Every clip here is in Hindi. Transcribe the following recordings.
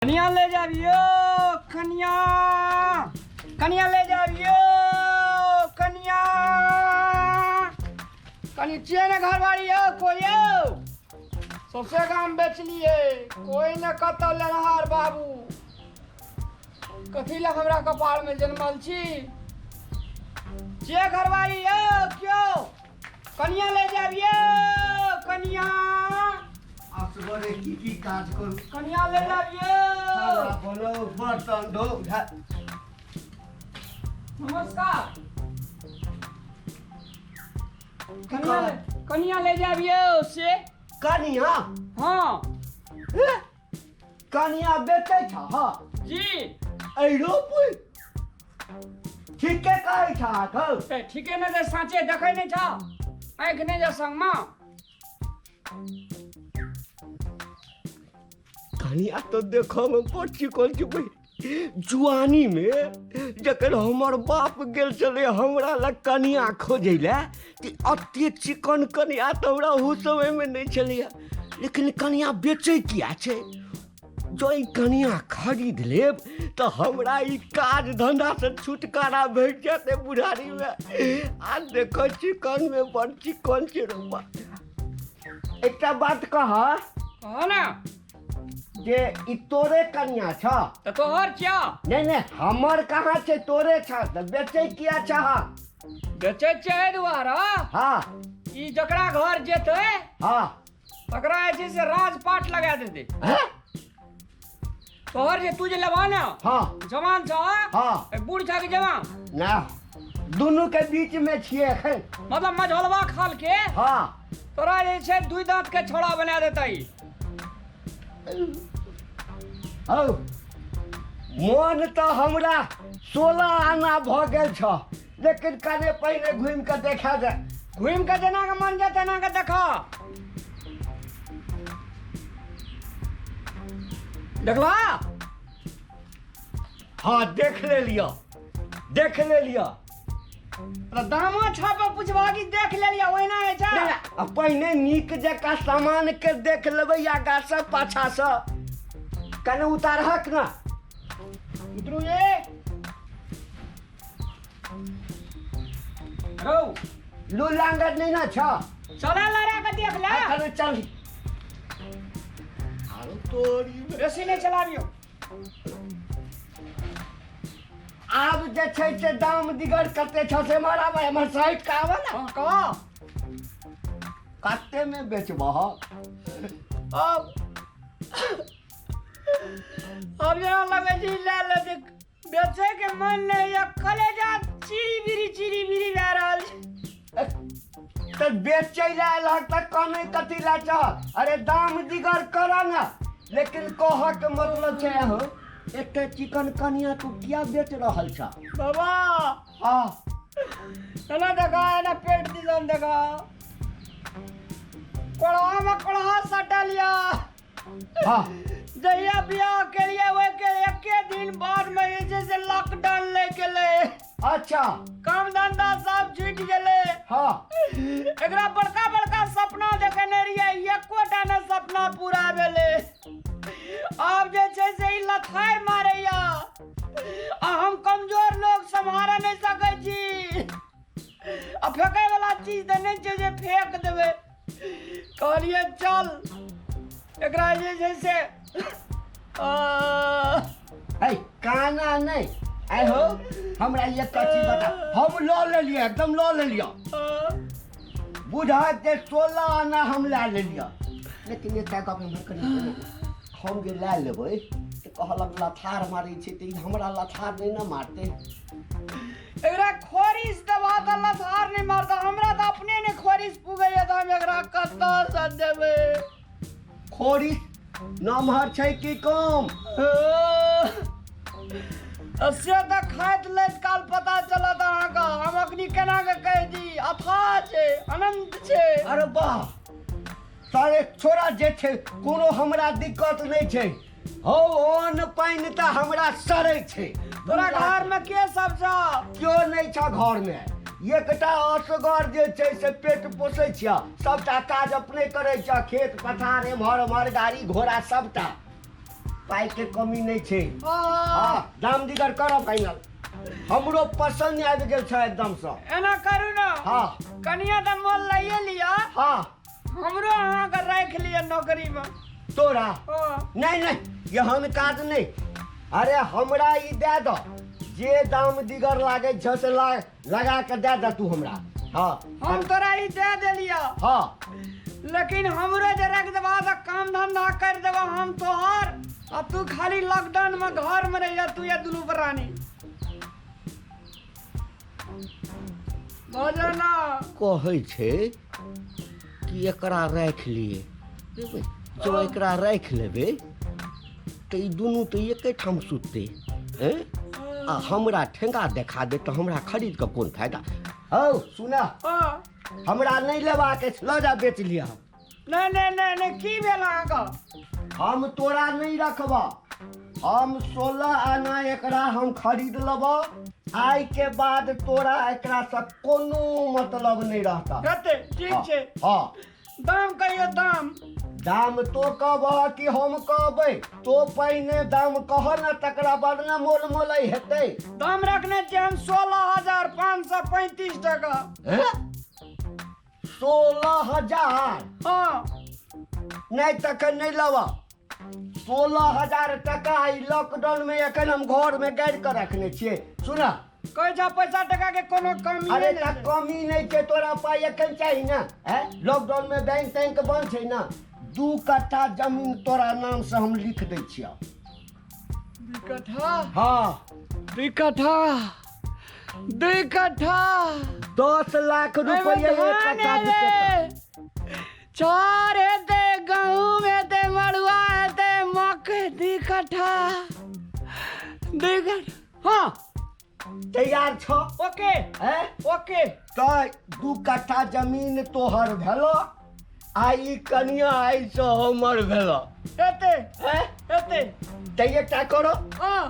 कनिया ले जाइयो कनिया कनिया ले जाइयो कनिया कनी चेन घर वाली हो कोई सबसे काम बेच लिए कोई न कतौ लेनहार बाबू कथी लग हमरा कपाल में जन्मल छी जे घरवाली हो क्यों कनिया ले जाइयो कनिया असगरे की काज करू कनिया ले जाइयो खाना बोलो बर्तन धो नमस्कार कनिया ले जाइयो से कनिया हाँ कनिया बेचे छ हाँ जी ऐरो पुई ठीके कहै छ खौ ठीके ने जे साँचे देखै नहीं था आँख ने जे संग में कनिया तो देखो में पची कोन छी जुआनी में जकर हमर बाप गेल चले हमरा लग कनिया खोजै ले कि अते चिकन कनिया तो हमरा हो समय में नहीं चलिया लेकिन कनिया बेचे किया छे जो ई कनिया खरीद लेब तो हमरा ई काज धंधा से छुटकारा भेट जाते बुढ़ारी में आ देखो चिकन में बड़ चिकन छै रुपा एकटा बात कहा ना जे ई तोरे कनिया छ तो तोहर क्या नहीं हमर कहाँ छे तोरे छ त बेचे किया छ बेचे चाहे दुआरा हाँ ई जकरा घर जेते हाँ तकरा ऐसे से राजपाट लगा देते हैं? तोहर जे तू जे लेबा ना हाँ जवान छ हाँ बूढ़ छ कि जवान ना दोनों के बीच में छिए एखन मतलब मझोलवा खाल के हाँ तोरा जे छै दुई दांत के छोड़ा बना देता ई औ मन तो हमरा 16 आना भ गेल छ लेकिन कने पहले घूम के देखा जाए घूम के जेना के मन जे तेना के देखा देखला हाँ देख ले लिया तो दामा छापा पूछबा कि देख ले लिया ओहिना है छ आ पहिने नीक जका सामान के देख लेबै या गाछ पाछा से कने उतारहक ना उतरू ये रो लू लांगत नहीं ना छ चला लड़ा के देख ले अरे चल आरो तोरी बेसी नहीं चलाबियो आब जे छै से दाम दिगर कते छ से मारा भाई हमर साइड का आवा ना कहा कते में बेचबह अब यहाँ लगे जी ले ले बेचे के मन नहीं या कलेजा चिरी बिरी रह रहल छै तो बेचै ला लग तक कने कथी ला छ अरे दाम दिगर करा ना लेकिन कह के मतलब छै हो एते चिकन कनिया तू किया बेच रहल छ बाबा हां ना देखा है ना पेट दिसन देखा कोड़ा में कोड़ा सटा लिया हां जहिया बियाह के लिए वो के एक दिन बाद में जैसे लॉकडाउन ले गेले अच्छा काम धंधा सब छूट गेले हां एकरा बड़का बड़का सपना देखने रहिए एकोटा न सपना पूरा भेले अब जे छै से ई लथार मारैया आ हम कमजोर लोग संभाल नहीं सकै छी आ फेंकै वाला चीज त नहीं छै जे फेंक देबै कहलिए चल एकरा जे छै से ए काना नहीं आई हो हमरा ये कथी बता हम लो ले लिया एकदम लो ले लिया बुझा के 16 आना हम ला ले लिया लेकिन ये तक अपन करी हम जे ला लेबै तो कहलक लथार मारै छै त हमरा लथार नहीं ना मारते एकरा खोरिस दबा त लथार नहीं मारता हमरा त अपने ने खोरिस पुगैया त हम एकरा कत्ता स देबै खोरी नमहर छै कि कम से त खाइत लैत काल पता चलत अहाँके हम अखनी केना के कहि दी अथाह छै अनंत छै अरे वाह सारे छोरा जे छै कोनो हमरा दिक्कत नहीं छै हो अन्न पानि त हमरा सरै छै तोरा घर में के सब छ क्यों नहीं छ घर में एकटा असगर जे छै से पेट पोसै छिया सबटा काज अपने करै छ खेत पथार एम्हर गाड़ी घोड़ा सबटा पाई के कमी नहीं छे। हाँ हाँ दाम दिगर करो फाइनल। हमरो पसंद आबि गेल छै एकदम से। एना करू ना। हाँ कनिया तो मोल लाइए लिया। हाँ हमरो अहाँ के राख लिया नौकरी में। तोरा हाँ नहीं नहीं यहन काज नहीं। अरे हमरा ई दे दो जे दाम दिगर लागे छ से लगा के दे दे तू हमरा। हाँ हम तोरा ही दे देलिया। हाँ लेकिन हमरो जे रख देबा तो काम धंधा कर देबा हम तोहार। अब तू खाली लॉकडाउन में घर में रहिया तू या दुनू प्राणी। बुझल ना। कहै छै कि एकरा राख लिए देबै जो एकरा राख लेबै तो ई दुनू तो एके ठाम सुतते हैं। आ हमरा ठेंगा देखा दे तो हमरा खरीद के कोन फायदा। हौ सुना हाँ हमरा नहीं लेबाक अछि लऽ जा बेच लिया। नहीं नहीं नहीं नहीं की भेल अहाँके। हम तोरा नहीं रखबा। हम 16 आना एकरा हम खरीद लेबो। आइ के बाद तोरा एकरा से कोनो मतलब नहीं रहता। हेतै ठीक छै। हाँ दाम कहियो दाम। दाम तो कहबह कि हम कहबै। तो पहिने दाम कह न तकरा बाद न मोल मोलै हेतै। दाम रखने छियै हम 16,535 टका। 16,000 हाँ नहीं तखन नहीं लेबा। 16,000 टका ई लॉकडाउन में एखन हम घर में गाड़ि के रखने छियै। सुना कहै छ पैसा टका के कोनो कमी अरे नहीं ना छै। कमी नहीं छै। तोरा पाई एखन चाही ना। लॉकडाउन में बैंक तैंक बंद छै ना। 2 कट्ठा जमीन तोरा नाम से हम लिख दै छियै। 2 कट्ठा। हाँ 2 कट्ठा 2 कट्ठा 10 लाख रुपया एक कट्ठा बिकेता। चार हेतै गहूम हेतै मड़ुआ हेतै मकई 2 कट्ठा 2 कट्ठा। हाँ तैयार छ। Okay okay. तो 2 कट्ठा जमीन तोहर भेलो। आई कनिया आई से हमर भेलो। हेतै हेतै। तै एकटा करो हाँ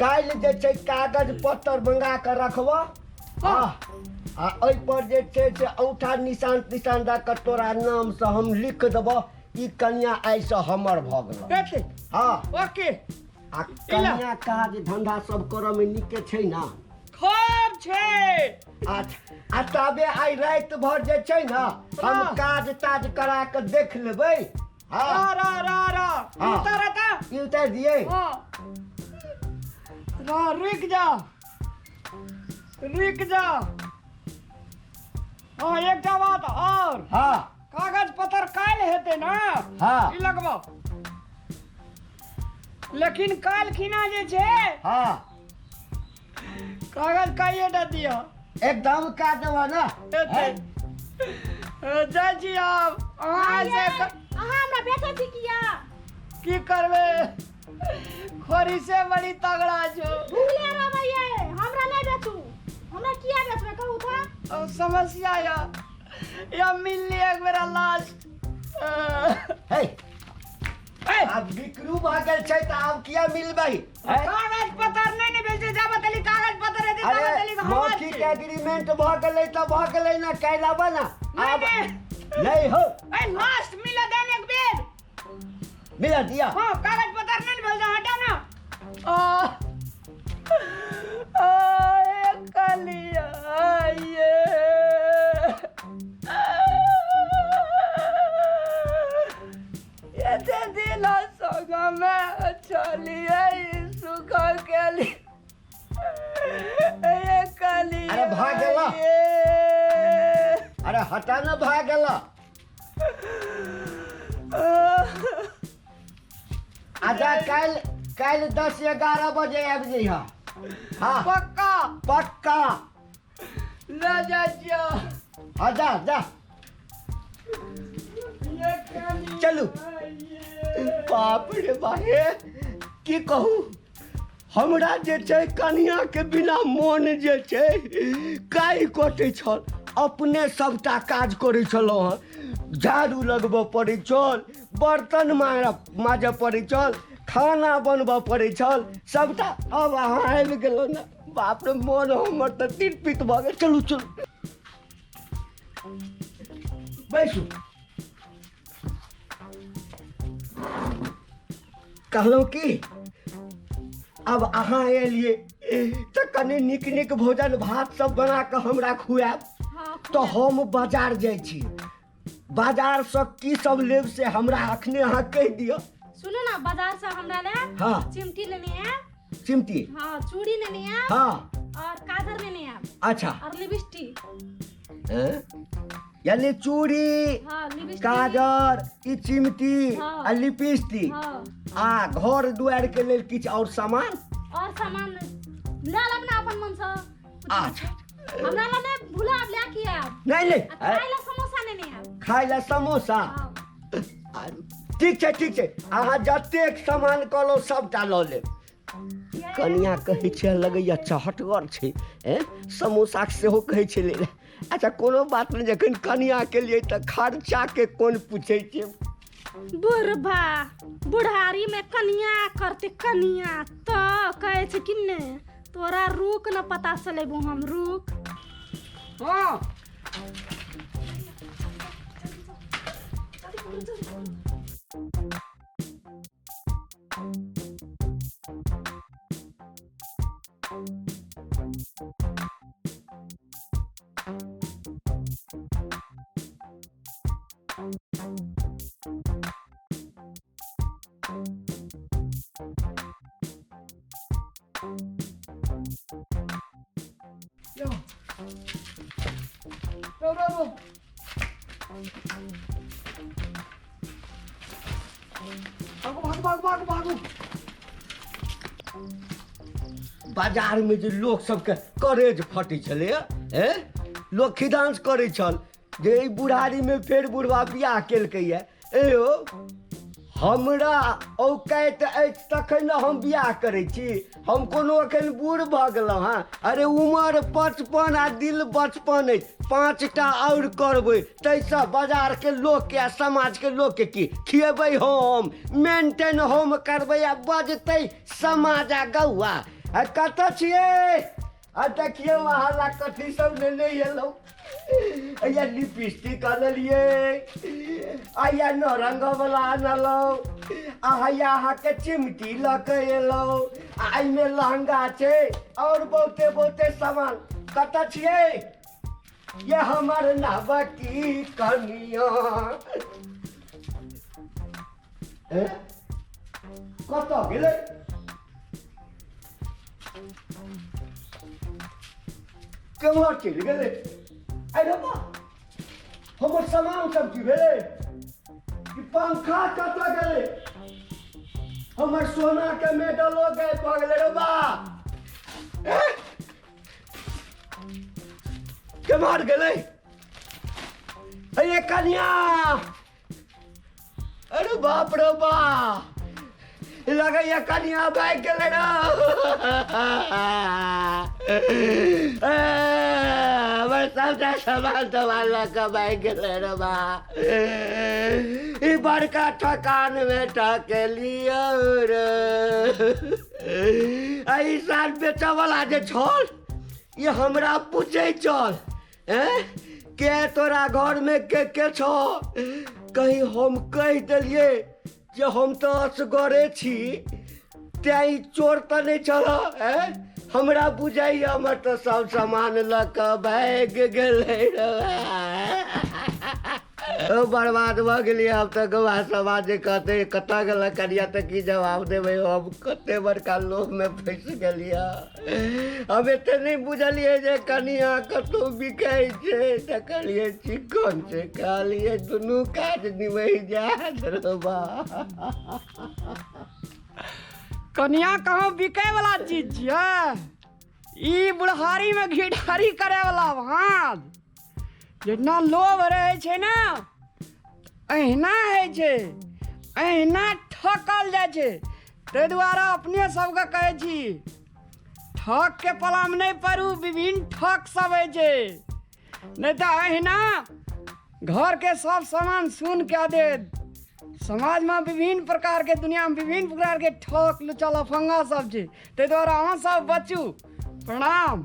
काल्हि जे छै कागज पत्तर मंगा के रखबो। हाँ आ ओइ पर जे छै से औंठा निशान दऽ के तोरा नाम से हम लिख देबो ई कन्या आइ से हमर भऽ गेल। हेतै हाँ ओके। आ कन्या काज धंधा सब करऽ में नीके छै ना। खूब छै। आ तबे आइ राति भर जे छै ना हम हाँ। काज ताज करा के देख लेबै। हाँ रा रा रा हाँ। उतारता। ई उतार दिए। हाँ रा रुक जा रुक जा। हाँ एकटा बात और। हाँ कागज पत्र काल्हि हेतै ना। हाँ ई लगबो। लेकिन काल्हि खिना जे छै हाँ कागज काहे टा दिया। एकदम का देबो ना। हेतै जाइ छी आब अहाँ से अहाँ हमरा बेचै छी किया? की करबै खोरी से बड़ी तगड़ा छो। भूलिए रहबै हमरा नहीं बेचू। हमरा किया बेचबै कहू था। अब समस्या या मिलनी एक मेरा लास्ट। हे अब बिक्रू भऽ गेल छै तऽ आब किया मिलबै। कागज पत्र नहीं बेचे जा बतली कागज पत्र हेतै तब अरे बतली हम मौखिक एग्रीमेंट भऽ गेलै तऽ भऽ गेलै ना। काल्हि आबऽ ना। आब नहीं हो ए लास्ट मिला देन एक बेर। मिला दिया। हां कागज पत्र नहीं भेल जा हटा ना। एक कलिया ये ये दिला संग में चलिए सुख के लिए। ये कलिया अरे भाग गेला। अरे हटा ना भाग गेला। आजा काल्हि 10-11 बजे आबि जइहा। हाँ पक्का पक्का। ले जा हाँ जा जा ये कलिया चलू। बाप रे बाहे की कहू हमरा जे छै कनिया के बिना मोन जे छै काई कटै छल। अपने सबटा काज करै छलहुँ हँ। झाड़ू लगबऽ पड़ै छल, बर्तन माजऽ पड़ै छल, खाना बनबऽ पड़ै छल सबटा। अब अहाँ आबि गेलहुँ ने बाप रे मोन हमर तऽ तिरपित भऽ गेल। चलू चलू बैसू। कहलहुँ कि अब अहाँ एलिए तो कनि नीक नीक भोजन भात सब बना कऽ हमरा खुआएब हाँ तो हम बाजार जाइ छी। बाजार से की सब लेब से हमरा अखने अहाँ कहि दिअ। सुनो ना, बाजार से हमरा ले हाँ। चिमटी लेनी है, चिमटी, हाँ चूड़ी लेनी है, हाँ और काजर लेनी है, अच्छा, और लिपस्टिक। यानी चूड़ी, हाँ लिपस्टिक, काजर, ई चिमटी हाँ। आ लिपस्टिक हाँ आ घर दुआरि के लेल किछु और सामान। और सामान ले लब ना अपन मन से। अच्छा हमरा ले ने भुला ले के आब। नहीं नहीं खाए ला समोसा लेनी है। खाए ला समोसा। हाँ। ठीक छै अहाँ जतेक सामान कहलहुँ सबटा लऽ लेब। कनिया कहै छै लगैया चहटगर छै, समोसा सेहो कहै छै ले ले। अच्छा कोनो बात नहीं, जखन कनिया के लिए तऽ खर्चा के कोन पूछै छै। बुढ़बा बुढ़ारी में कनिया करते कनिया तो कहे छै कि ने तोरा रुक न पता चलेबू हम रुक। हाँ रो भागू। बाजार में जे लोक सबके करेज फटै छलै, लोक खिदांस करै छल जे ई बुढ़ारी में फेर बुढ़वा बियाह केलकैया। यौ हमरा औकात अछि तखन ने हम बियाह करै छी, हम कोनो एखन बूढ़ भऽ गेलहुँ हँ। अरे उमर 55 आ दिल बचपन अछि, 5टा और करबै ताहिसँ बाजारके लोकके आ समाजके लोकके की खिएबै, हम मेंटेन हम करबै आ बजतै समाज आ गौआ। आ कतऽ छियै? आ देखियौ अहाँ ला कथी सब लेने एलहुँ। या लिपस्टिक आनलियै, या नौरंग वाला आनलहुँ, अहाँके चिमटी लऽ के एलहुँ, एहिमे लहंगा छै और बहुते बहुते सामान। कतऽ छियै? ये हमर नवकी कनिया। कतऽ गेलै? केम्हर चलि गेलै? अरे बा हमर सामान सब की भेलै? ई पंखा कतऽ गेलै? हमर सोना के मेडलो गायब भऽ गेलै रे बा। केम्हर गेलै? अरे कनिया, अरे बाप रे बा, लगैया कनिया भागि गेलै रे। हमर सबटा सामान लऽ कऽ भागि गेलै रे बा। ई बड़का ठकानमे ठकेलियै रे। एहि साल बेचऽवला जे छल ये हमरा पूछै चल, के तोरा घरमे के छौ? कहीं हम कहि देलियै जे हम तो असगरे छी, तैं ई चोर तऽ नहीं छल। हमरा बुझाइया हमर तो सब सामान लऽ कऽ भागि गेलै रे। बर्बाद भऽ गेलियै हम तऽ। गवा समाज कहते कतऽ गेलै कनिया तऽ की जवाब देबै? हम कते बड़का लोभमे फँसि गेलियै। हम एते नहीं बुझलियै जे कनिया कतौ बिकाइ छै। देखलियै चिकन छै, कहलियै दुनू काज निमहि जायत रे बा। कनिया कहाँ बिकै वाला चीज छियै? ई बुढ़ारी में घिढारी करे वाला भांज। जितना लोभ रहे छै ना अहिना है छै, अहिना ठकल जाइ छै। ताहि दुआरे अपने सबके कहै छी ठक के पलाम नहीं पड़ू, विभिन्न ठक सब है छै। नहीं तऽ अहिना घर के सब सामान सुन के देत। समाज में विभिन्न प्रकार के, दुनिया में विभिन्न प्रकार के ठक लुचा लफंगा सब छै। ताहि दुआरे अहाँ सब बचू। प्रणाम।